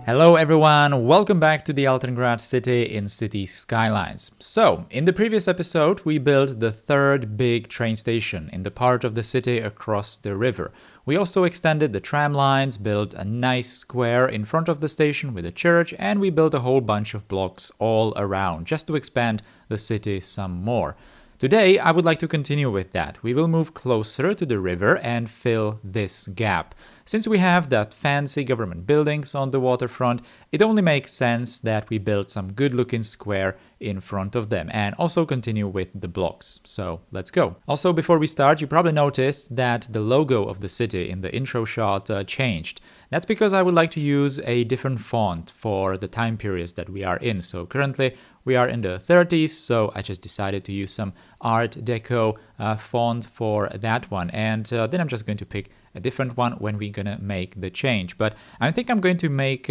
Hello everyone, welcome back to the Altengrad city in City Skylines. So, in the previous episode, we built the third big train station in the part of the city across the river. We also extended the tram lines, built a nice square in front of the station with a church, and we built a whole bunch of blocks all around, just to expand the city some more. Today, I would like to continue with that. We will move closer to the river and fill this gap. Since we have that fancy government buildings on the waterfront, it only makes sense that we build some good-looking square in front of them and also continue with the blocks. So let's go. Also, before we start, you probably noticed that the logo of the city in the intro shot changed. That's because I would like to use a different font for the time periods that we are in. So currently we are in the 30s, so I just decided to use some Art Deco font for that one. And then I'm just going to pick a different one when we're gonna make the change. But I think I'm going to make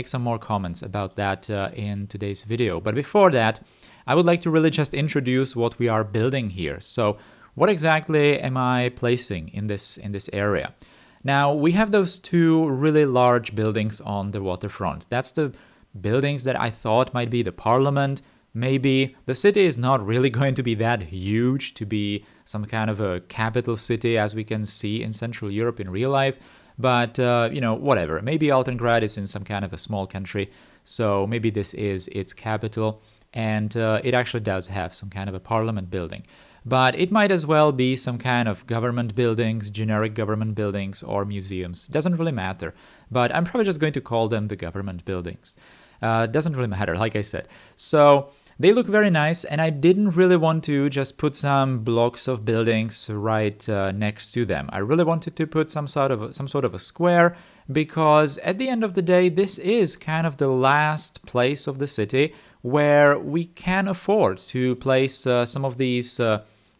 some more comments about that in today's video. But before that, I would like to really just introduce what we are building here. So what exactly am I placing in this area? Now, we have those two really large buildings on the waterfront. That's the buildings that I thought might be the parliament. Maybe the city is not really going to be that huge to be some kind of a capital city as we can see in Central Europe in real life. But, whatever. Maybe Altengrad is in some kind of a small country, so maybe this is its capital. And it actually does have some kind of a parliament building. But it might as well be some kind of government buildings, generic government buildings, or museums. It doesn't really matter. But I'm probably just going to call them the government buildings. Doesn't really matter, like I said. So they look very nice, and I didn't really want to just put some blocks of buildings right next to them. I really wanted to put some sort of a square, because at the end of the day, this is kind of the last place of the city where we can afford to place some of these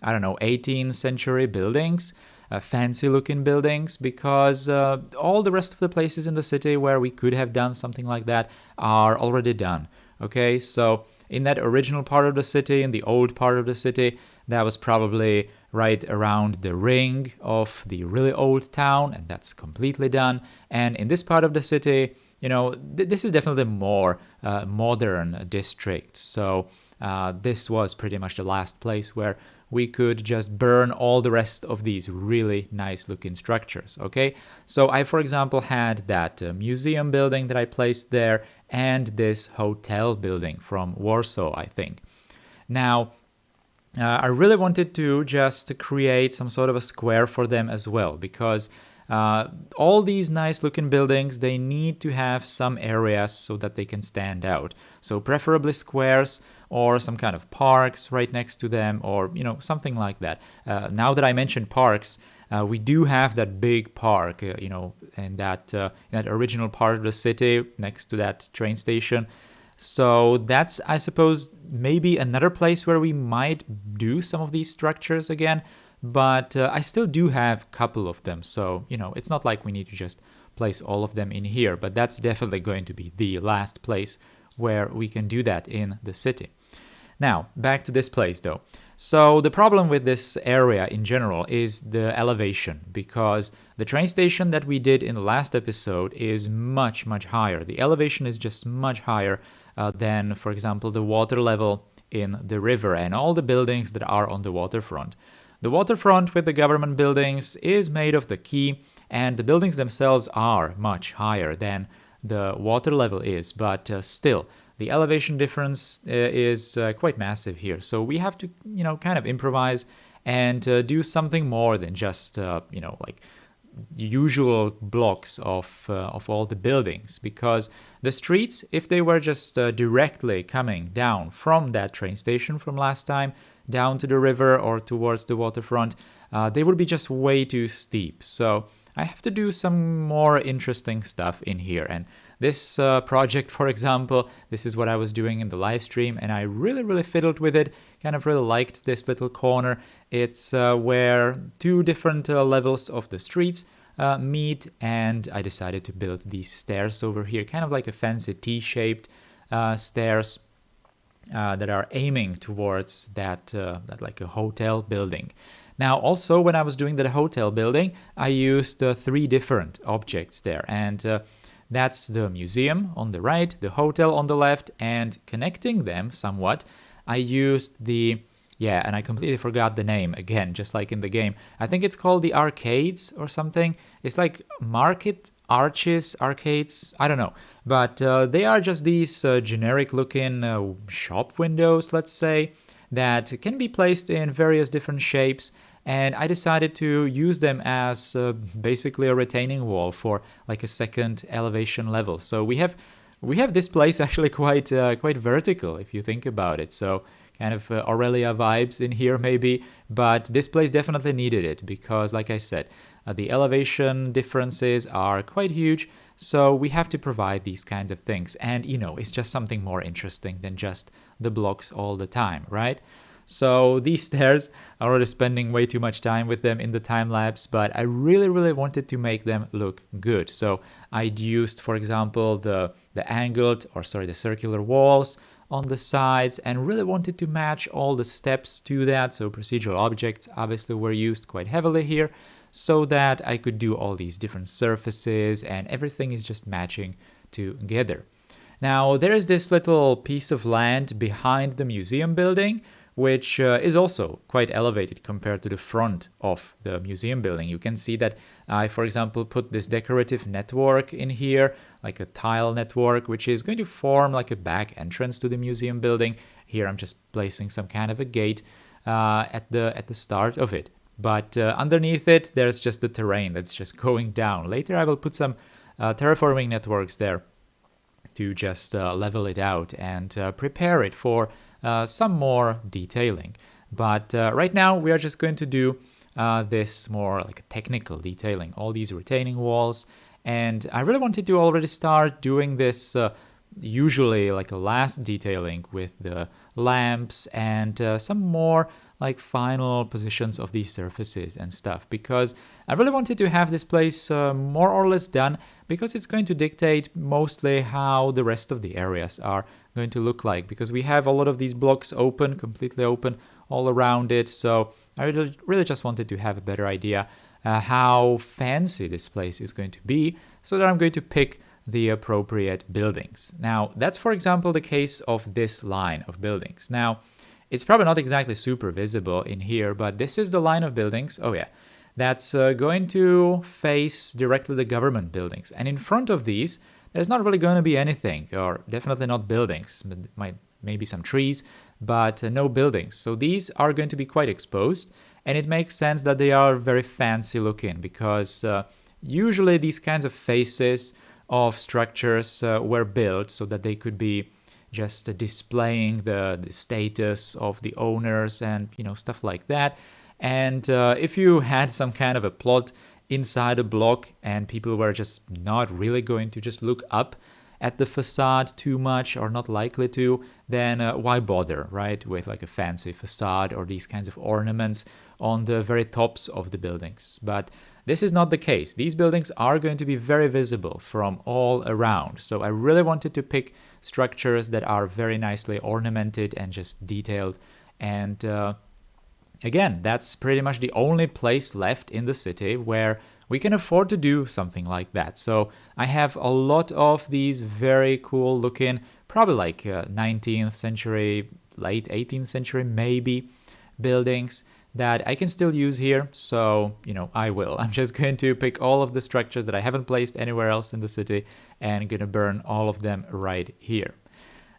18th century buildings, fancy looking buildings, because all the rest of the places in the city where we could have done something like that are already done. Okay, so in that original part of the city, in the old part of the city, that was probably right around the ring of the really old town, and that's completely done. And in this part of the city, this is definitely more modern district. So this was pretty much the last place where we could just burn all the rest of these really nice looking structures, okay? So I, for example, had that museum building that I placed there and this hotel building from Warsaw, I think. Now, I really wanted to just create some sort of a square for them as well, because all these nice looking buildings, they need to have some areas so that they can stand out. So preferably squares or some kind of parks right next to them, or something like that. Now that I mentioned parks, we do have that big park, in that original part of the city next to that train station. So that's, I suppose, maybe another place where we might do some of these structures again. But I still do have a couple of them, so it's not like we need to just place all of them in here, but that's definitely going to be the last place where we can do that in the city. Now, back to this place though. So the problem with this area in general is the elevation, because the train station that we did in the last episode is much, much higher. The elevation is just much higher than, for example, the water level in the river and all the buildings that are on the waterfront. The waterfront with the government buildings is made of the quay, and the buildings themselves are much higher than the water level is, but still, the elevation difference is quite massive here. So we have to, kind of improvise and do something more than just, like usual blocks of all the buildings, because the streets, if they were just directly coming down from that train station from last time, down to the river or towards the waterfront, they would be just way too steep. So I have to do some more interesting stuff in here. And this project, for example, this is what I was doing in the live stream, and I really, really fiddled with it. Kind of really liked this little corner. It's where two different levels of the streets meet, and I decided to build these stairs over here, kind of like a fancy T-shaped stairs that are aiming towards that like a hotel building. Now, also, when I was doing the hotel building, I used 3 different objects there, and That's the museum on the right, the hotel on the left, and connecting them somewhat, I used the, yeah, and I completely forgot the name again, just like in the game. I think it's called the arcades or something. It's like market arches, arcades, I don't know. But they are just these generic looking shop windows, let's say, that can be placed in various different shapes. And I decided to use them as basically a retaining wall for like a second elevation level. So we have this place actually quite vertical if you think about it. So kind of Aurelia vibes in here maybe, but this place definitely needed it because, like I said, the elevation differences are quite huge. So we have to provide these kinds of things, and it's just something more interesting than just the blocks all the time, right? So these stairs, I'm already spending way too much time with them in the time lapse, but I really wanted to make them look good. So I'd used, for example, the circular walls on the sides, and really wanted to match all the steps to that. So procedural objects obviously were used quite heavily here, so that I could do all these different surfaces, and everything is just matching together. Now there is this little piece of land behind the museum building, which is also quite elevated compared to the front of the museum building. You can see that I, for example, put this decorative network in here, like a tile network, which is going to form like a back entrance to the museum building. Here I'm just placing some kind of a gate at the start of it. But underneath it, there's just the terrain that's just going down. Later I will put some terraforming networks there to just level it out and prepare it for some more detailing. But right now we are just going to do this more like a technical detailing, all these retaining walls. And I really wanted to already start doing this usually like a last detailing with the lamps and some more like final positions of these surfaces and stuff, because I really wanted to have this place more or less done, because it's going to dictate mostly how the rest of the areas are going to look like, because we have a lot of these blocks open, completely open all around it. So I really just wanted to have a better idea how fancy this place is going to be, so that I'm going to pick the appropriate buildings. Now that's, for example, the case of this line of buildings. Now it's probably not exactly super visible in here, but this is the line of buildings. Oh yeah, that's going to face directly the government buildings. And in front of these, there's not really going to be anything, or definitely not buildings. Maybe some trees, but no buildings. So these are going to be quite exposed, and it makes sense that they are very fancy looking, because usually these kinds of faces of structures were built so that they could be just displaying the status of the owners and stuff like that. And if you had some kind of a plot inside a block and people were just not really going to just look up at the facade too much, or not likely to, then why bother, right, with like a fancy facade or these kinds of ornaments on the very tops of the buildings. But this is not the case. These buildings are going to be very visible from all around. So I really wanted to pick structures that are very nicely ornamented and just detailed. And again, that's pretty much the only place left in the city where we can afford to do something like that. So I have a lot of these very cool looking, probably like 19th century, late 18th century maybe, buildings that I can still use here. So, I will. I'm just going to pick all of the structures that I haven't placed anywhere else in the city and going to burn all of them right here.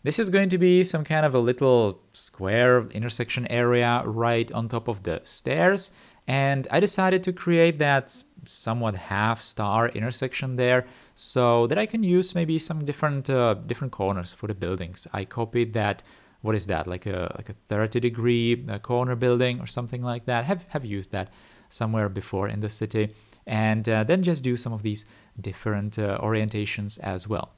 This is going to be some kind of a little square intersection area right on top of the stairs. And I decided to create that somewhat half-star intersection there so that I can use maybe some different corners for the buildings. I copied that. What is that? Like a 30-degree corner building or something like that. Have used that somewhere before in the city, and then just do some of these different orientations as well.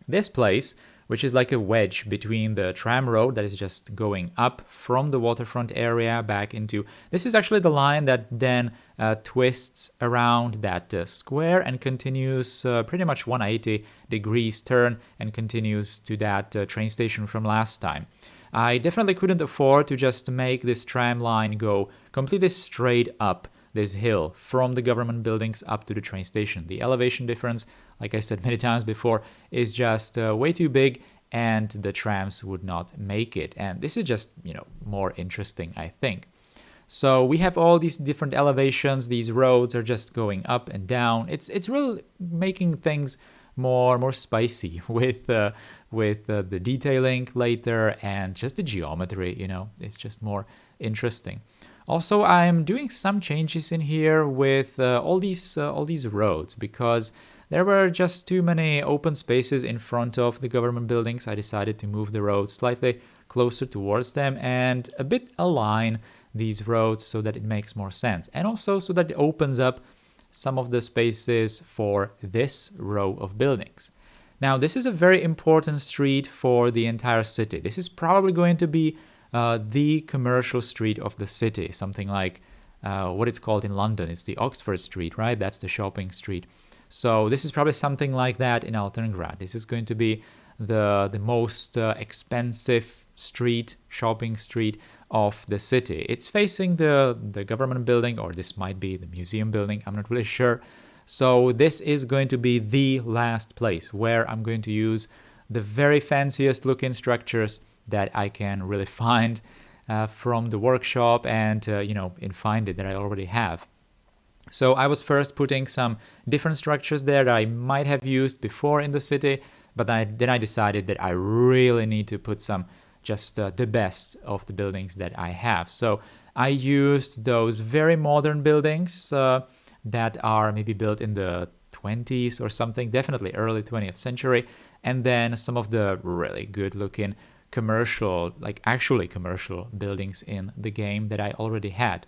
This place, which is like a wedge between the tram road that is just going up from the waterfront area back into... This is actually the line that then twists around that square and continues pretty much 180 degrees turn and continues to that train station from last time. I definitely couldn't afford to just make this tram line go completely straight up this hill from the government buildings up to the train station. The elevation difference like I said many times before, is just way too big and the trams would not make it. And this is just, more interesting, I think. So we have all these different elevations. These roads are just going up and down. It's really making things more spicy with the detailing later and just the geometry. It's just more interesting. Also, I'm doing some changes in here with all these roads because there were just too many open spaces in front of the government buildings. I decided to move the road slightly closer towards them and a bit align these roads so that it makes more sense. And also so that it opens up some of the spaces for this row of buildings. Now, this is a very important street for the entire city. This is probably going to be the commercial street of the city, something like what it's called in London. It's the Oxford Street, right? That's the shopping street. So this is probably something like that in Altengrad. This is going to be the most expensive shopping street of the city. It's facing the government building, or this might be the museum building. I'm not really sure. So this is going to be the last place where I'm going to use the very fanciest looking structures that I can really find from the workshop and, in Find It that I already have. So I was first putting some different structures there that I might have used before in the city, but then I decided that I really need to put some just the best of the buildings that I have. So I used those very modern buildings that are maybe built in the 20s or something, definitely early 20th century, and then some of the really good looking commercial, like actually commercial buildings in the game that I already had.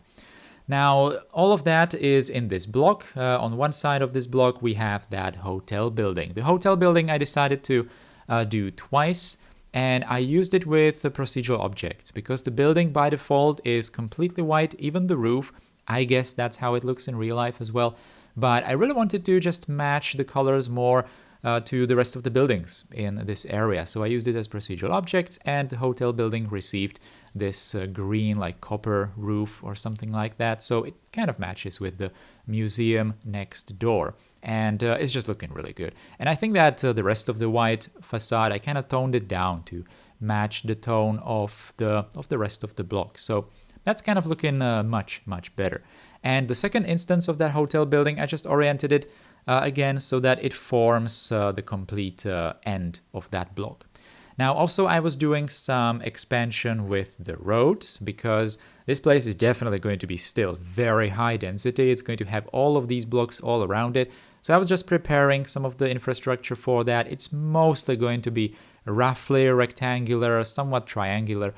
Now, all of that is in this block. On one side of this block, we have that hotel building. The hotel building I decided to do twice, and I used it with the procedural objects because the building by default is completely white, even the roof. I guess that's how it looks in real life as well. But I really wanted to just match the colors more to the rest of the buildings in this area. So I used it as procedural objects, and the hotel building received this green, like copper roof or something like that. So it kind of matches with the museum next door. And it's just looking really good. And I think that the rest of the white facade, I kind of toned it down to match the tone of the rest of the block. So that's kind of looking much better. And the second instance of that hotel building, I just oriented it again so that it forms the complete end of that block. Now, also, I was doing some expansion with the roads because this place is definitely going to be still very high density. It's going to have all of these blocks all around it. So I was just preparing some of the infrastructure for that. It's mostly going to be roughly rectangular, somewhat triangular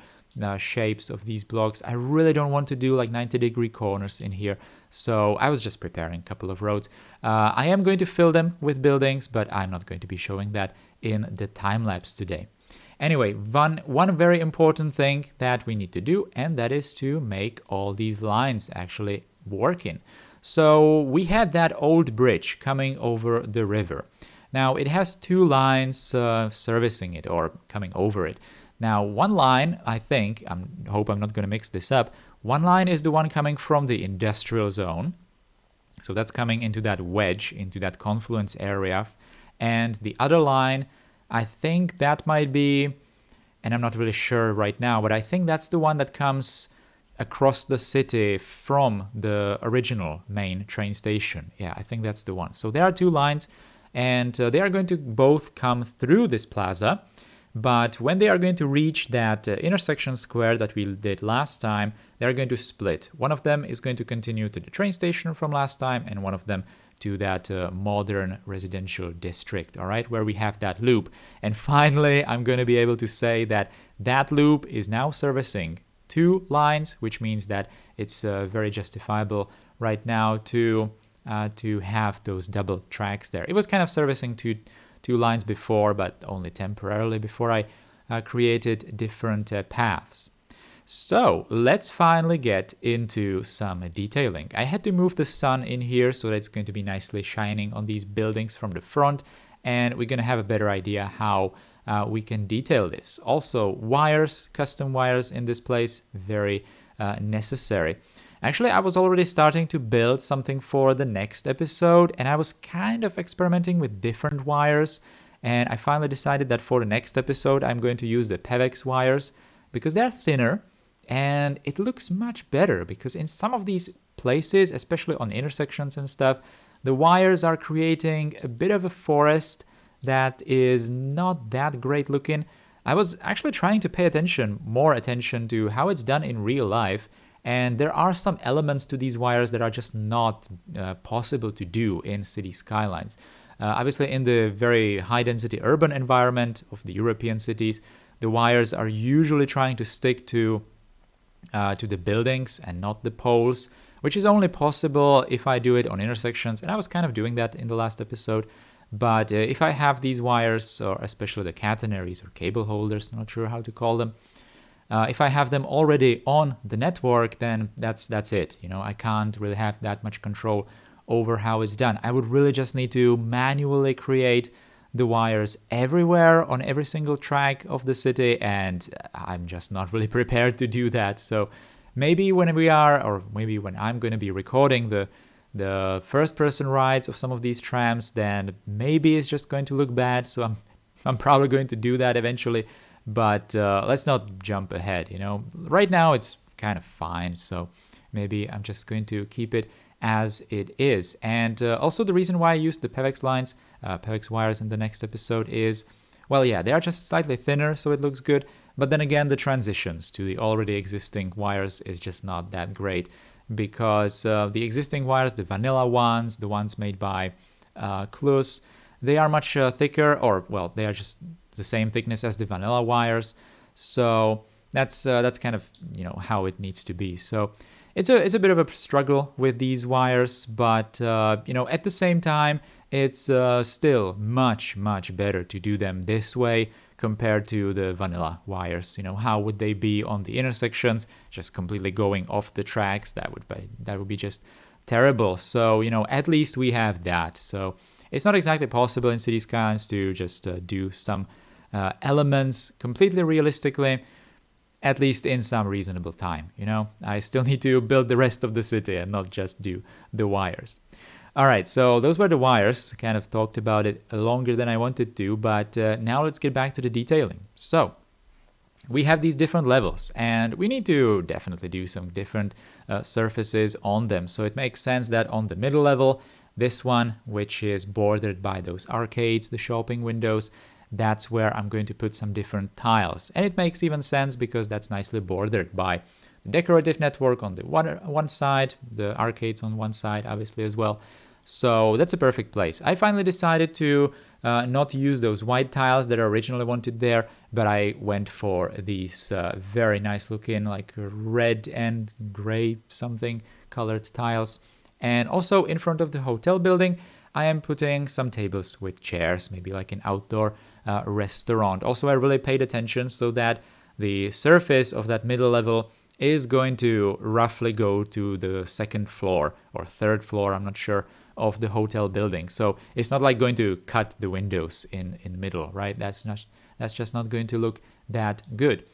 shapes of these blocks. I really don't want to do like 90-degree corners in here. So I was just preparing a couple of roads. I am going to fill them with buildings, but I'm not going to be showing that in the time lapse today. Anyway, one very important thing that we need to do, and that is to make all these lines actually working. So we had that old bridge coming over the river. Now it has two lines servicing it or coming over it. Now one line, I hope I'm not going to mix this up, one line is the one coming from the industrial zone. So that's coming into that wedge, into that confluence area. And the other line, I think that might be, and I'm not really sure right now, but I think that's the one that comes across the city from the original main train station. Yeah, I think that's the one. So there are two lines, and they are going to both come through this plaza. But when they are going to reach that intersection square that we did last time, they're going to split. One of them is going to continue to the train station from last time, and one of them to that modern residential district, all right, where we have that loop. And finally, I'm going to be able to say that that loop is now servicing two lines, which means that it's very justifiable right now to have those double tracks there. It was kind of servicing two lines before, but only temporarily before I created different paths. So let's finally get into some detailing. I had to move the sun in here so that it's going to be nicely shining on these buildings from the front, and we're going to have a better idea how we can detail this. Also, wires, custom wires in this place, very necessary. Actually, I was already starting to build something for the next episode, and I was kind of experimenting with different wires. And I finally decided that for the next episode, I'm going to use the PEVX wires because they're thinner and it looks much better, because in some of these places, especially on intersections and stuff, the wires are creating a bit of a forest that is not that great looking. I was actually trying to pay more attention to how it's done in real life, and there are some elements to these wires that are just not possible to do in city skylines. Obviously, in the very high-density urban environment of the European cities, the wires are usually trying to stick to the buildings and not the poles, which is only possible if I do it on intersections, and I was kind of doing that in the last episode. But if I have these wires, or especially the catenaries or cable holders, not sure how to call them, if I have them already on the network, then that's it. I can't really have that much control over how it's done. I would really just need to manually create the wires everywhere on every single track of the city, and I'm just not really prepared to do that. So maybe when I'm going to be recording the first person rides of some of these trams, then maybe it's just going to look bad. So I'm probably going to do that eventually, but let's not jump ahead. Right now it's kind of fine, so maybe I'm just going to keep it as it is. And also the reason why I used the PEVX wires in the next episode is, well, yeah, they are just slightly thinner, so it looks good. But then again, the transitions to the already existing wires is just not that great, because the existing wires, the vanilla ones, the ones made by Akruas, they are much thicker, or, well, they are just the same thickness as the vanilla wires. So that's kind of, how it needs to be. So it's a bit of a struggle with these wires, but at the same time, it's still much better to do them this way compared to the vanilla wires. How would they be on the intersections, just completely going off the tracks? That would be just terrible. So at least we have that. So it's not exactly possible in city skylines to just do some elements completely realistically, at least in some reasonable time. I still need to build the rest of the city and not just do the wires. All right, so those were the wires. Kind of talked about it longer than I wanted to, but now let's get back to the detailing. So we have these different levels, and we need to definitely do some different surfaces on them. So it makes sense that on the middle level, this one, which is bordered by those arcades, the shopping windows, that's where I'm going to put some different tiles. And it makes even sense because that's nicely bordered by the decorative network on the one side, the arcades on one side, obviously, as well. So that's a perfect place. I finally decided to not use those white tiles that I originally wanted there, but I went for these very nice looking, like red and gray something colored tiles. And also in front of the hotel building, I am putting some tables with chairs, maybe like an outdoor restaurant. Also, I really paid attention so that the surface of that middle level is going to roughly go to the second floor or third floor, I'm not sure, of the hotel building. So it's not like going to cut the windows in the middle, right? That's just not going to look that good.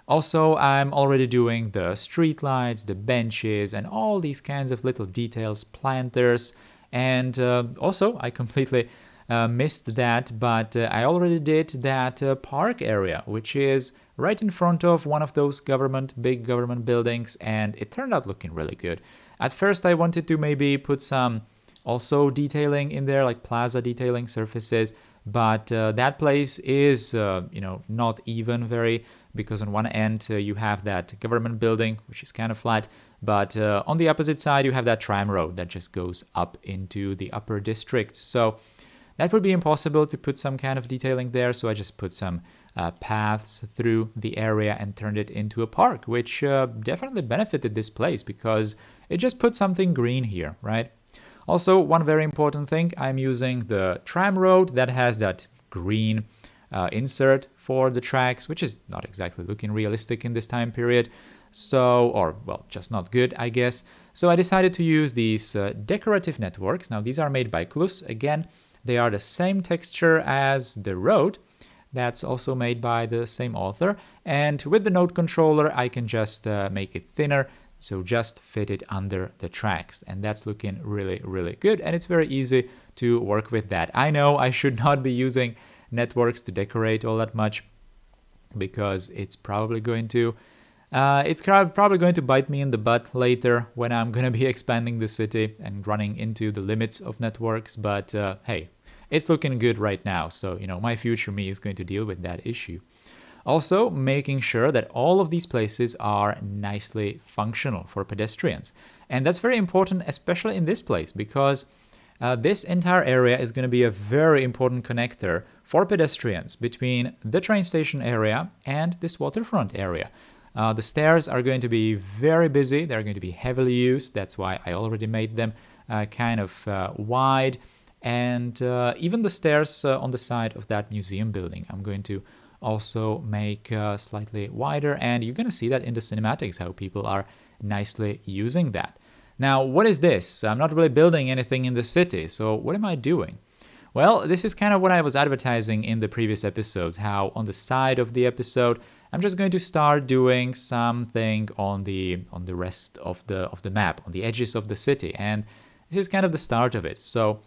Also, I'm already doing the street lights, the benches, and all these kinds of little details, planters. And also, I completely missed that, but I already did that park area, which is right in front of one of those big government buildings, and it turned out looking really good. At first, I wanted to maybe put some also detailing in there, like plaza detailing surfaces, but that place is, not even very, because on one end you have that government building, which is kind of flat, but on the opposite side you have that tram road that just goes up into the upper district. So that would be impossible to put some kind of detailing there, so I just put some paths through the area and turned it into a park, which definitely benefited this place because it just put something green here, right? Also, one very important thing, I'm using the tram road that has that green insert for the tracks, which is not exactly looking realistic in this time period. So, or, well, just not good, I guess. So I decided to use these decorative networks. Now, these are made by Akruas. Again, they are the same texture as the road. That's also made by the same author. And with the node controller, I can just make it thinner So just fit it under the tracks, and that's looking really, really good, and it's very easy to work with that. I know I should not be using networks to decorate all that much, because it's probably going to bite me in the butt later when I'm going to be expanding the city and running into the limits of networks. But hey, it's looking good right now. So, my future me is going to deal with that issue. Also, making sure that all of these places are nicely functional for pedestrians. And that's very important, especially in this place, because this entire area is going to be a very important connector for pedestrians between the train station area and this waterfront area. The stairs are going to be very busy. They're going to be heavily used. That's why I already made them kind of wide. And even the stairs on the side of that museum building, I'm going to also make slightly wider. And you're going to see that in the cinematics, how people are nicely using that. Now, what is this? I'm not really building anything in the city, so what am I doing? Well, this is kind of what I was advertising in the previous episodes, how on the side of the episode, I'm just going to start doing something on the rest of the map, on the edges of the city, and this is kind of the start of it. So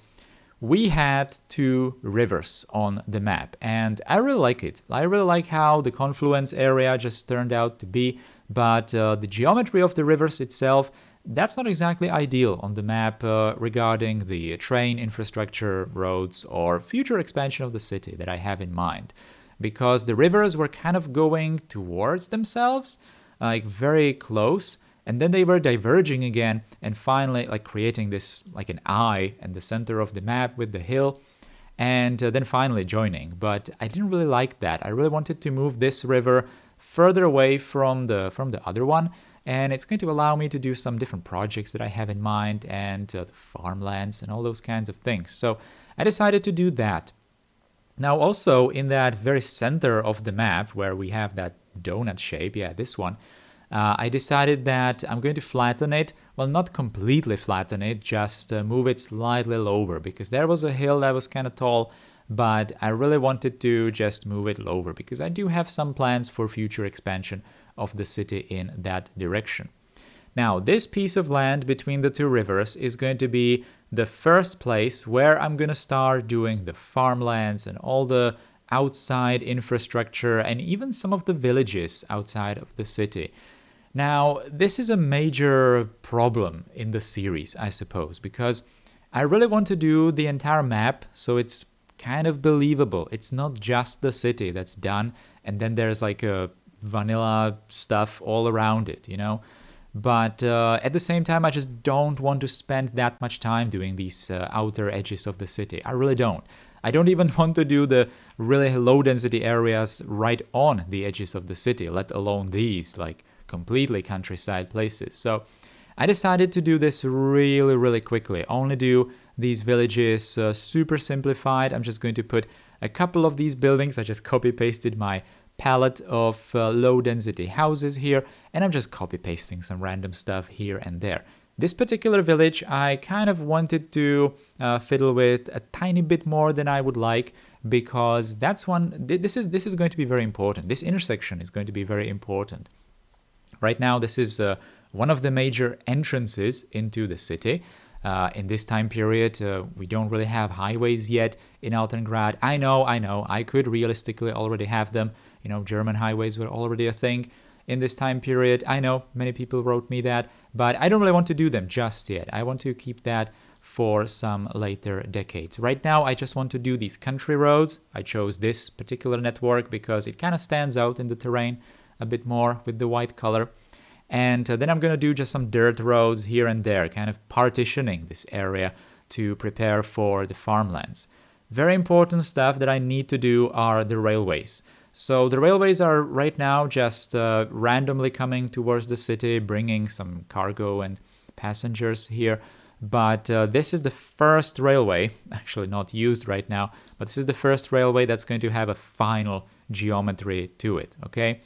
we had 2 rivers on the map, and I really like it. I really like how the confluence area just turned out to be, but the geometry of the rivers itself, that's not exactly ideal on the map regarding the train infrastructure, roads, or future expansion of the city that I have in mind. Because the rivers were kind of going towards themselves, like very close, and then they were diverging again, and finally like creating this like an eye in the center of the map with the hill, and then finally joining. But I didn't really like that. I really wanted to move this river further away from the other one, and it's going to allow me to do some different projects that I have in mind, and the farmlands and all those kinds of things. So I decided to do that. Now also in that very center of the map where we have that donut shape, this one, I decided that I'm going to flatten it. Well, not completely flatten it, just move it slightly lower, because there was a hill that was kind of tall, but I really wanted to just move it lower because I do have some plans for future expansion of the city in that direction. Now, this piece of land between the 2 rivers is going to be the first place where I'm going to start doing the farmlands and all the outside infrastructure and even some of the villages outside of the city. Now, this is a major problem in the series, I suppose, because I really want to do the entire map so it's kind of believable. It's not just the city that's done and then there's like a vanilla stuff all around it, But at the same time, I just don't want to spend that much time doing these outer edges of the city. I really don't. I don't even want to do the really low density areas right on the edges of the city, let alone these like completely countryside places. So I decided to do this really, really quickly. Only do these villages super simplified. I'm just going to put a couple of these buildings. I just copy pasted my palette of low density houses here, and I'm just copy pasting some random stuff here and there. This particular village I kind of wanted to fiddle with a tiny bit more than I would like, because that's this is going to be very important. This intersection is going to be very important. Right now this is one of the major entrances into the city. In this time period, we don't really have highways yet in Altengrad. I know, I could realistically already have them. German highways were already a thing in this time period. I know many people wrote me that, but I don't really want to do them just yet. I want to keep that for some later decades. Right now, I just want to do these country roads. I chose this particular network because it kind of stands out in the terrain a bit more with the white color. And then I'm going to do just some dirt roads here and there, kind of partitioning this area to prepare for the farmlands. Very important stuff that I need to do are the railways. So the railways are right now just randomly coming towards the city, bringing some cargo and passengers here. But this is the first railway, actually not used right now, but this is the first railway that's going to have a final geometry to it, okay?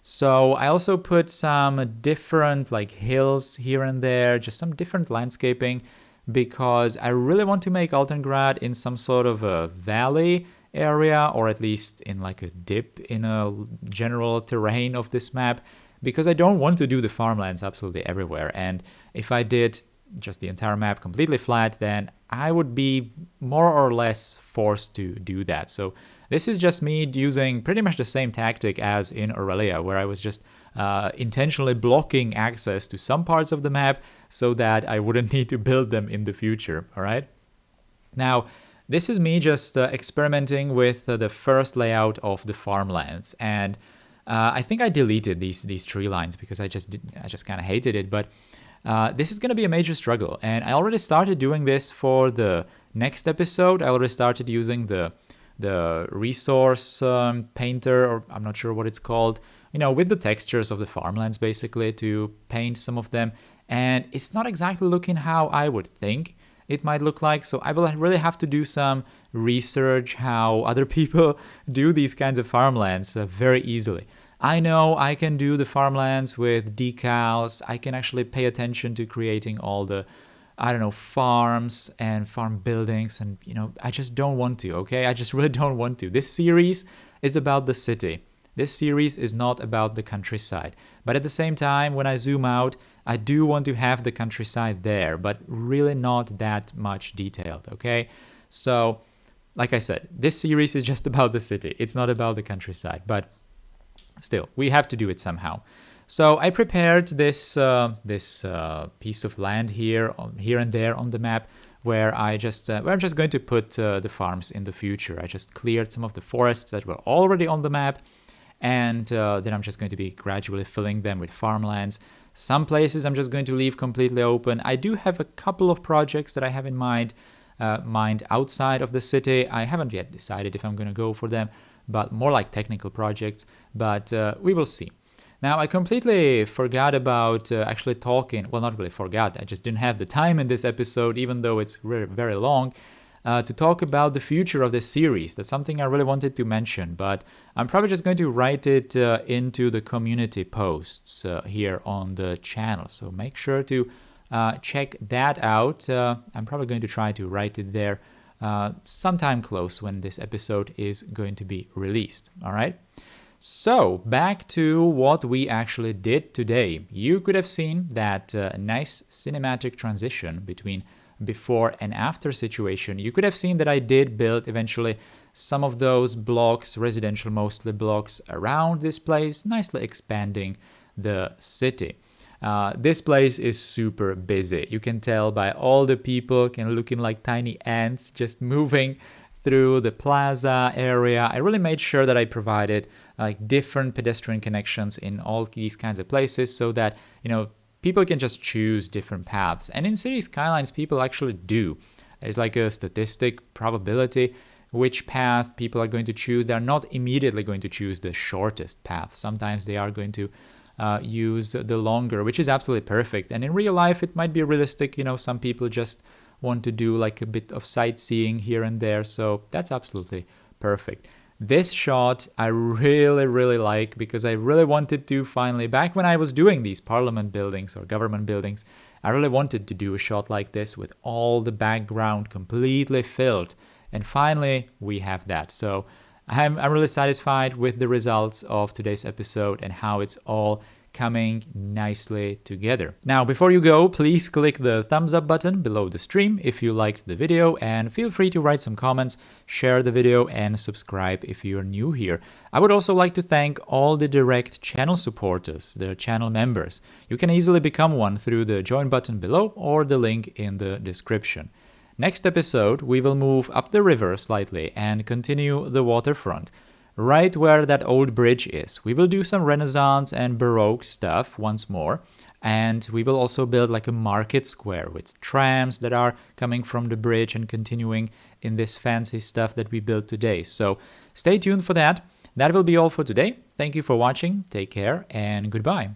So I also put some different like hills here and there, just some different landscaping, because I really want to make Altengrad in some sort of a valley area, or at least in like a dip in a general terrain of this map, because I don't want to do the farmlands absolutely everywhere. And if I did just the entire map completely flat, then I would be more or less forced to do that. So this is just me using pretty much the same tactic as in Aurelia, where I was just intentionally blocking access to some parts of the map so that I wouldn't need to build them in the future, all right? Now, this is me just experimenting with the first layout of the farmlands, and I think I deleted these tree lines because I just kind of hated it, but this is going to be a major struggle, and I already started doing this for the next episode. I already started using the resource painter, or I'm not sure what it's called, with the textures of the farmlands basically to paint some of them, and it's not exactly looking how I would think it might look like. So I will really have to do some research how other people do these kinds of farmlands very easily. I know I can do the farmlands with decals. I can actually pay attention to creating all the, farms and farm buildings. And, I just don't want to, okay? I just really don't want to. This series is about the city. This series is not about the countryside. But at the same time, when I zoom out, I do want to have the countryside there, but really not that much detailed, okay? So, like I said, this series is just about the city. It's not about the countryside, but still, we have to do it somehow. So I prepared this piece of land here and there on the map where I'm just going to put the farms in the future. I just cleared some of the forests that were already on the map, and then I'm just going to be gradually filling them with farmlands. Some places I'm just going to leave completely open. I do have a couple of projects that I have in mind outside of the city. I haven't yet decided if I'm going to go for them, but more like technical projects, but we will see. Now, I completely forgot about actually talking, well, not really forgot, I just didn't have the time in this episode, even though it's very, very long, to talk about the future of this series. That's something I really wanted to mention, but I'm probably just going to write it into the community posts here on the channel. So make sure to check that out. I'm probably going to try to write it there sometime close when this episode is going to be released. All right. So back to what we actually did today. You could have seen that nice cinematic transition between before and after situation. You could have seen that I did build eventually some of those blocks, residential mostly blocks, around this place, nicely expanding the city. This place is super busy. You can tell by all the people looking like tiny ants just moving through the plaza area. I really made sure that I provided like different pedestrian connections in all these kinds of places so that, people can just choose different paths. And in City Skylines, people actually do. There's like a statistic probability which path people are going to choose. They're not immediately going to choose the shortest path. Sometimes they are going to use the longer, which is absolutely perfect. And in real life, it might be realistic. Some people just want to do like a bit of sightseeing here and there. So that's absolutely perfect. This shot I really, really like because I really wanted to finally, back when I was doing these parliament buildings or government buildings, I really wanted to do a shot like this with all the background completely filled. And finally, we have that. So I'm really satisfied with the results of today's episode and how it's all coming nicely together. Now, before you go, please click the thumbs up button below the stream if you liked the video, and feel free to write some comments, share the video, and subscribe if you're new here. I would also like to thank all the direct channel supporters, the channel members. You can easily become one through the join button below or the link in the description. Next episode, we will move up the river slightly and continue the waterfront. Right where that old bridge is. We will do some Renaissance and Baroque stuff once more. And we will also build like a market square with trams that are coming from the bridge and continuing in this fancy stuff that we built today. So stay tuned for that. That will be all for today. Thank you for watching. Take care and goodbye.